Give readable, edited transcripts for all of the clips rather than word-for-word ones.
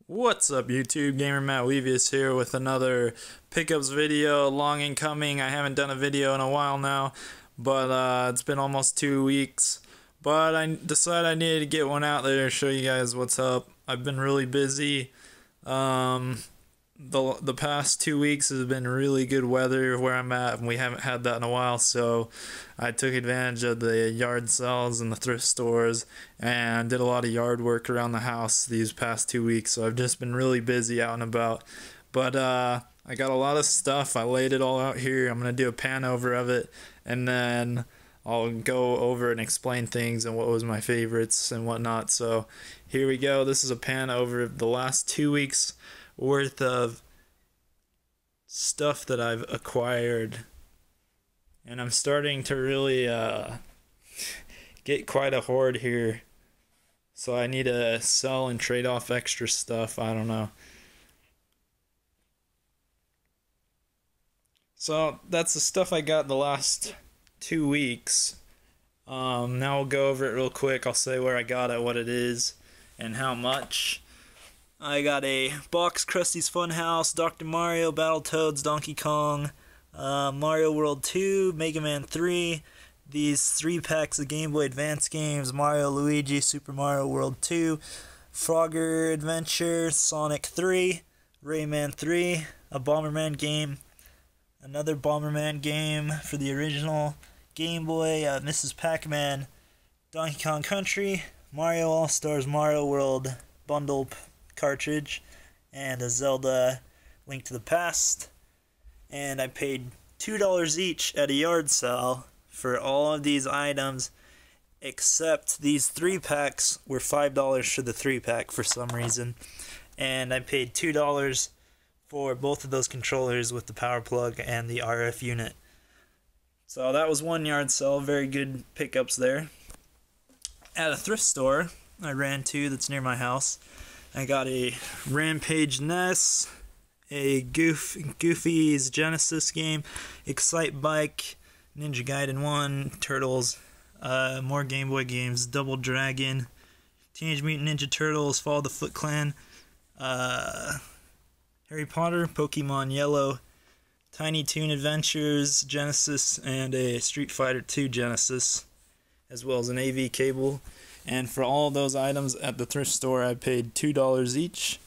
What's up YouTube, Gamer Matt Weavius here with another pickups video, long in coming. I haven't done a video in a while now, but it's been almost 2 weeks. But I decided I needed to get one out there to show you guys what's up. I've been really busy. The past 2 weeks has been really good weather where I'm at, and we haven't had that in a while, so I took advantage of the yard sales and the thrift stores and did a lot of yard work around the house these past 2 weeks. So I've just been really busy out and about, but I got a lot of stuff. I laid it all out here. I'm gonna do a pan over of it, and then I'll go over and explain things and what was my favorites and whatnot. So here we go. This is a pan over the last 2 weeks worth of stuff that I've acquired, and I'm starting to really get quite a hoard here, so I need to sell and trade off extra stuff. I don't know. So that's the stuff I got the last 2 weeks. Now we'll go over it real quick. I'll say where I got it, what it is, and how much. I got a box Krusty's Funhouse, Dr. Mario, Battletoads, Donkey Kong, Mario World 2, Mega Man 3, these 3 packs of Game Boy Advance games, Mario, Luigi, Super Mario World 2, Frogger Adventure, Sonic 3, Rayman 3, a Bomberman game, another Bomberman game for the original Game Boy, Mrs. Pac-Man, Donkey Kong Country, Mario All-Stars, Mario World bundle cartridge, and a Zelda Link to the Past. And I paid $2 each at a yard sale for all of these items, except these 3 packs were $5 for the 3-pack for some reason, and I paid $2 for both of those controllers with the power plug and the RF unit. So that was one yard sale. Very good pickups there. At a thrift store I ran to that's near my house, I got a Rampage NES, a Goofy's Genesis game, Excite Bike, Ninja Gaiden 1, Turtles, more Game Boy games, Double Dragon, Teenage Mutant Ninja Turtles, Fall of the Foot Clan, Harry Potter, Pokemon Yellow, Tiny Toon Adventures Genesis, and a Street Fighter 2 Genesis, as well as an AV cable. And for all of those items at the thrift store, I paid $2 each.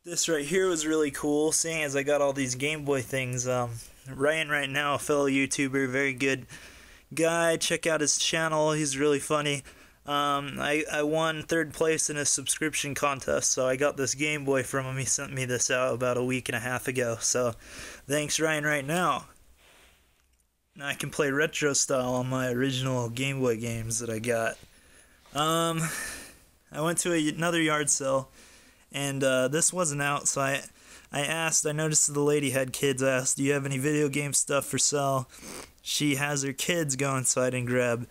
This right here was really cool, seeing as I got all these Game Boy things. Ryan right now, a fellow YouTuber, very good guy. Check out his channel, he's really funny. I won 3rd place in a subscription contest, so I got this Game Boy from him. He sent me this out about a week and a half ago, so thanks Ryan right now. Now I can play retro style on my original Game Boy games that I got. I went to another yard sale, and this wasn't out, so I noticed the lady had kids. I asked, do you have any video game stuff for sale? She has her kids go inside and grab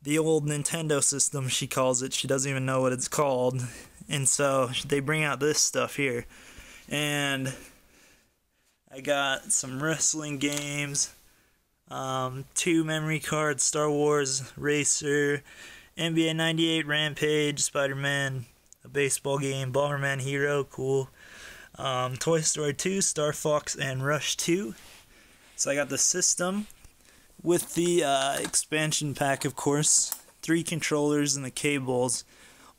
the old Nintendo system, she calls it. She doesn't even know what it's called. And so they bring out this stuff here. And I got some wrestling games, 2 memory cards, Star Wars Racer, NBA 98 Rampage, Spider-Man, a baseball game, Bomberman Hero, cool, Toy Story 2, Star Fox, and Rush 2. So I got the system with the expansion pack, of course, 3 controllers and the cables,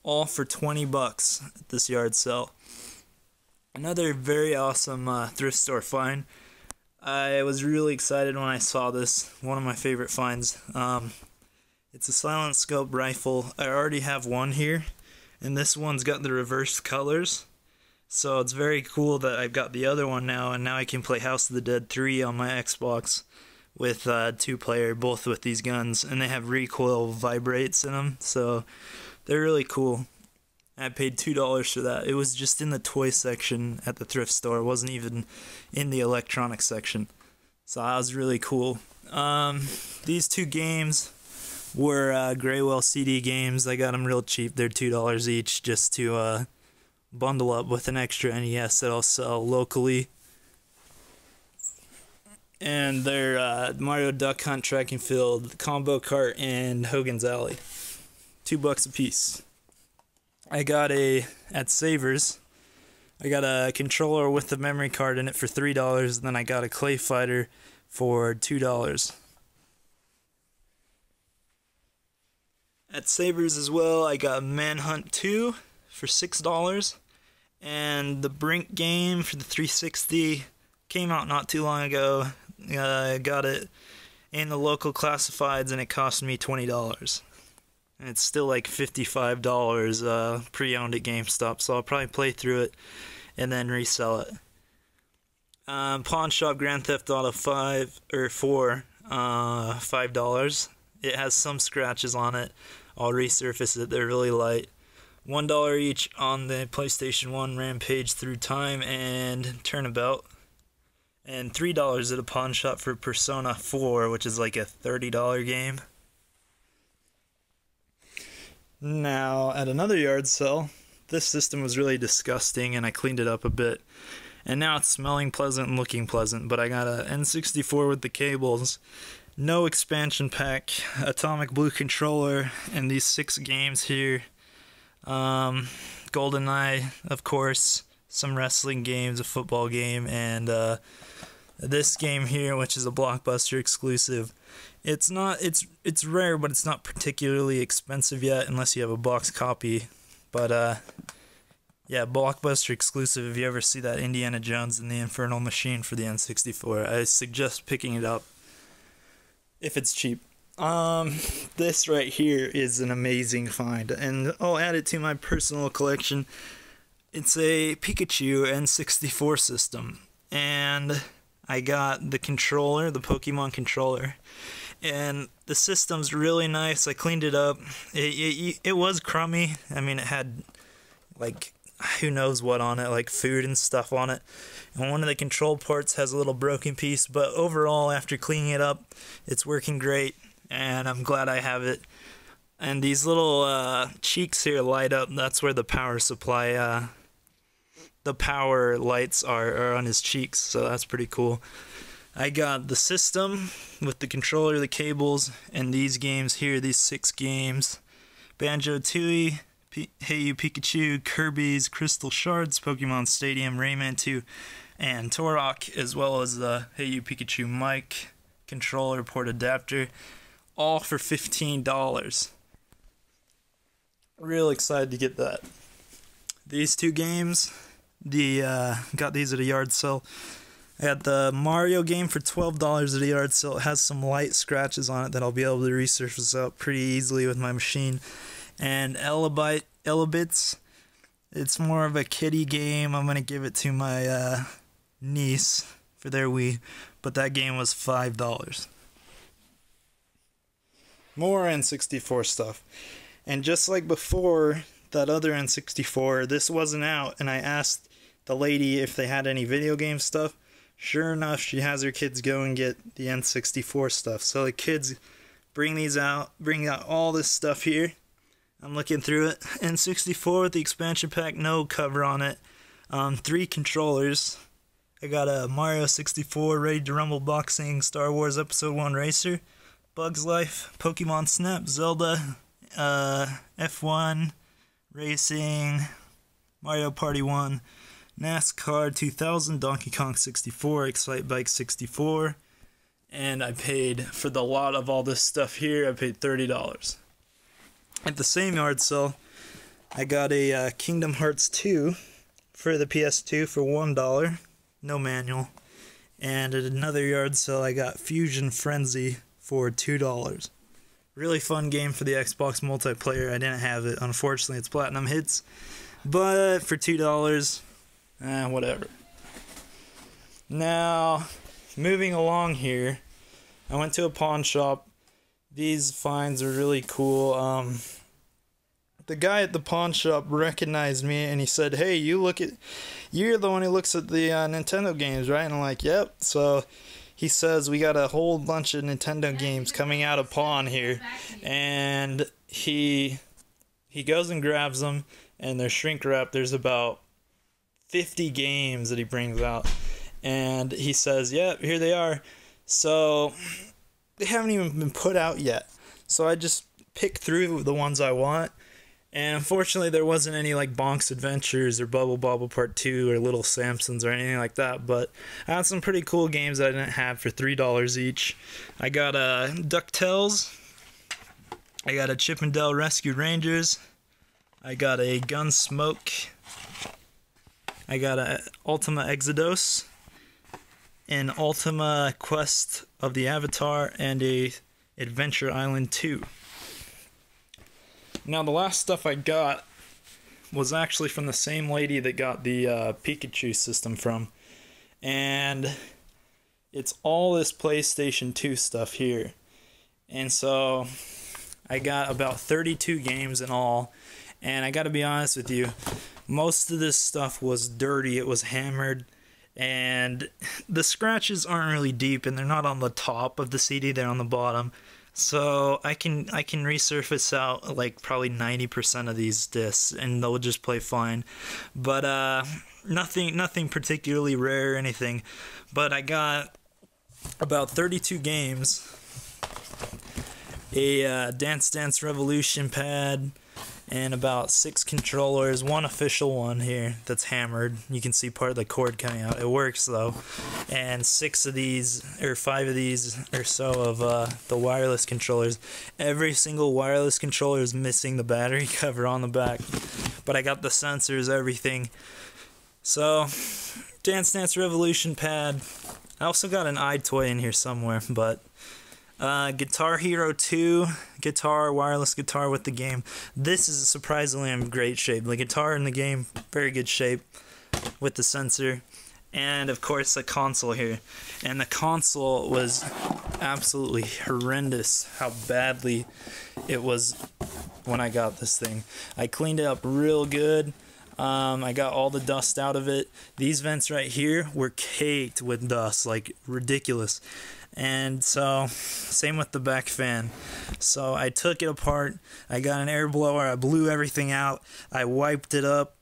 all for $20 at this yard sale. Another very awesome thrift store find. I was really excited when I saw this. One of my favorite finds. It's a silent scope rifle. I already have one here, and this one's got the reversed colors. So it's very cool that I've got the other one now, and now I can play House of the Dead 3 on my Xbox with 2-player, both with these guns, and they have recoil vibrates in them, so they're really cool. I paid $2 for that. It was just in the toy section at the thrift store. It wasn't even in the electronics section, so that was really cool. These 2 games were Graywell CD games. I got them real cheap. They're $2 each, just to bundle up with an extra NES that I'll sell locally. And they're Mario Duck Hunt, Track and Field, Combo Cart, and Hogan's Alley. $2 a piece. I got at Savers, I got a controller with the memory card in it for $3, and then I got a Clay Fighter for $2. At Savers as well, I got Manhunt 2 for $6, and the Brink game for the 360 came out not too long ago. I got it in the local classifieds, and it cost me $20. And it's still like $55 pre-owned at GameStop, so I'll probably play through it and then resell it. Pawn Shop Grand Theft Auto 5 or 4, $5. It has some scratches on it. I'll resurface it. They're really light. $1 each on the PlayStation 1 Rampage Through Time and Turnabout. And $3 at a pawn shop for Persona 4, which is like a $30 game. Now, at another yard sale, this system was really disgusting and I cleaned it up a bit. And now it's smelling pleasant and looking pleasant, but I got a N64 with the cables, no expansion pack, Atomic Blue controller, and these 6 games here. GoldenEye, of course, some wrestling games, a football game, and this game here, which is a Blockbuster exclusive. It's rare, but it's not particularly expensive yet, unless you have a box copy. But yeah, Blockbuster exclusive. If you ever see that Indiana Jones and the Infernal Machine for the N64, I suggest picking it up if it's cheap. This right here is an amazing find, and I'll add it to my personal collection. It's a Pikachu N64 system, and I got the controller, the Pokemon controller, and the system's really nice. I cleaned it up. It was crummy. I mean, it had, like, who knows what on it, like food and stuff on it. And one of the control ports has a little broken piece, but overall, after cleaning it up, it's working great, and I'm glad I have it. And these little cheeks here light up. That's where the power supply, the power lights are on his cheeks, so that's pretty cool. I got the system with the controller, the cables, and these games here, these 6 games. Banjo-Tooie, Hey You Pikachu, Kirby's Crystal Shards, Pokemon Stadium, Rayman 2, and Turok, as well as the Hey You Pikachu mic, controller, port adapter, all for $15. Real excited to get that. These 2 games, got these at a yard sale. I got the Mario game for $12 at a yard sale. It has some light scratches on it that I'll be able to resurface out pretty easily with my machine. And Elebits, it's more of a kiddie game. I'm going to give it to my niece for their Wii, but that game was $5. More N64 stuff. And just like before, that other N64, this wasn't out, and I asked the lady if they had any video game stuff. Sure enough, she has her kids go and get the N64 stuff. So the kids bring out all this stuff here. I'm looking through it. N64 with the expansion pack, no cover on it. 3 controllers. I got a Mario 64 Ready to Rumble Boxing Star Wars Episode 1 Racer, Bugs Life, Pokemon Snap, Zelda, F1 Racing, Mario Party 1, NASCAR 2000, Donkey Kong 64, Excite Bike 64, and I paid for the lot of all this stuff here. I paid $30. At the same yard sale, I got a Kingdom Hearts 2 for the PS2 for $1, no manual, and at another yard sale, I got Fusion Frenzy for $2. Really fun game for the Xbox multiplayer. I didn't have it. Unfortunately, it's Platinum Hits, but for $2, whatever. Now, moving along here, I went to a pawn shop. These finds are really cool. The guy at the pawn shop recognized me and he said, "Hey, you're the one who looks at the Nintendo games, right?" And I'm like, "Yep." So he says, "We got a whole bunch of Nintendo games coming out of pawn here," and he goes and grabs them, and they're shrink wrapped. There's about 50 games that he brings out, and he says, "Yep, here they are." So they haven't even been put out yet. So I just pick through the ones I want, And unfortunately, there wasn't any like Bonk's Adventures or Bubble Bobble Part 2 or Little Samsons or anything like that. But I had some pretty cool games that I didn't have for $3 each. I got DuckTales. I got a Chip and Dale Rescue Rangers. I got a Gunsmoke. I got a Ultima Exodus. An Ultima Quest of the Avatar. And a Adventure Island 2. Now, the last stuff I got was actually from the same lady that got the Pikachu system from. And it's all this PlayStation 2 stuff here. And so I got about 32 games in all. And I gotta be honest with you, most of this stuff was dirty. It was hammered. And the scratches aren't really deep, and they're not on the top of the CD, they're on the bottom. So I can resurface out like probably 90% of these discs, and they'll just play fine. But nothing particularly rare or anything. But I got about 32 games, a Dance Dance Revolution pad, and about 6 controllers, one official one here that's hammered. You can see part of the cord coming out. It works though. And 6 of these, or 5 of these or so of the wireless controllers. Every single wireless controller is missing the battery cover on the back. But I got the sensors, everything. So, Dance Dance Revolution pad. I also got an iToy in here somewhere, but Guitar Hero 2 wireless guitar with the game. This is surprisingly in great shape. The guitar in the game, very good shape with the sensor. And of course the console here. And the console was absolutely horrendous how badly it was when I got this thing. I cleaned it up real good. I got all the dust out of it. These vents right here were caked with dust, like ridiculous. And so, same with the back fan. So I took it apart, I got an air blower, I blew everything out, I wiped it up,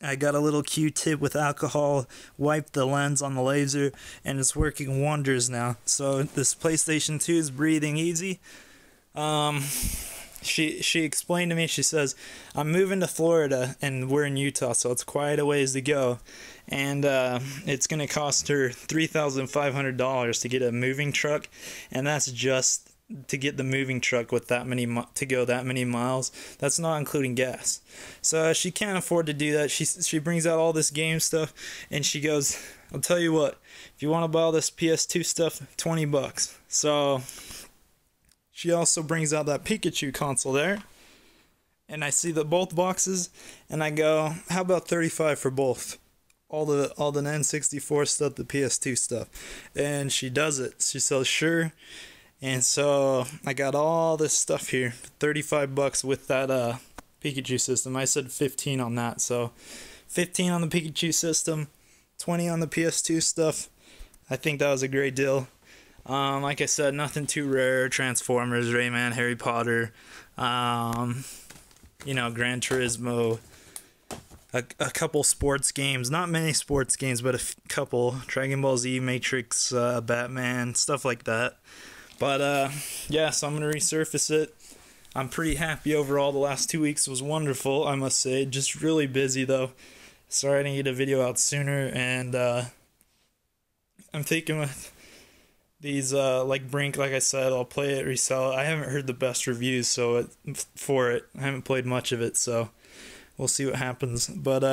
I got a little Q-tip with alcohol, wiped the lens on the laser, and it's working wonders now. So this PlayStation 2 is breathing easy. She explained to me, she says, I'm moving to Florida, and we're in Utah, so it's quite a ways to go. And it's going to cost her $3,500 to get a moving truck, and that's just to get the moving truck with that many to go that many miles. That's not including gas. So she can't afford to do that. She brings out all this game stuff, and she goes, I'll tell you what, if you want to buy all this PS2 stuff, $20. So she also brings out that Pikachu console there. And I see both boxes, and I go, how about $35 for both? All the N64 stuff, the PS2 stuff. And she does it. She says, sure. And so I got all this stuff here, $35 with that Pikachu system. I said 15 on that, so 15 on the Pikachu system, 20 on the PS2 stuff. I think that was a great deal. Like I said, nothing too rare. Transformers, Rayman, Harry Potter, you know, Gran Turismo, a couple sports games, not many sports games, but a couple, Dragon Ball Z, Matrix, Batman, stuff like that. But yeah, so I'm going to resurface it. I'm pretty happy overall. The last 2 weeks was wonderful, I must say. Just really busy though. Sorry I didn't get a video out sooner, and I'm thinking with these like Brink, like I said, I'll play it, resell it. I haven't heard the best reviews for it. I haven't played much of it, so we'll see what happens. But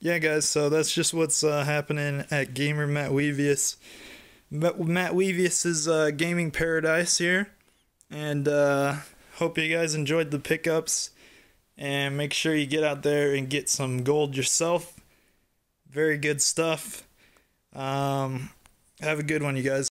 yeah, guys, so that's just what's happening at Gamer Matt Weavius. Matt Weavius's gaming paradise here, and hope you guys enjoyed the pickups, and make sure you get out there and get some gold yourself. Very good stuff. Have a good one, you guys.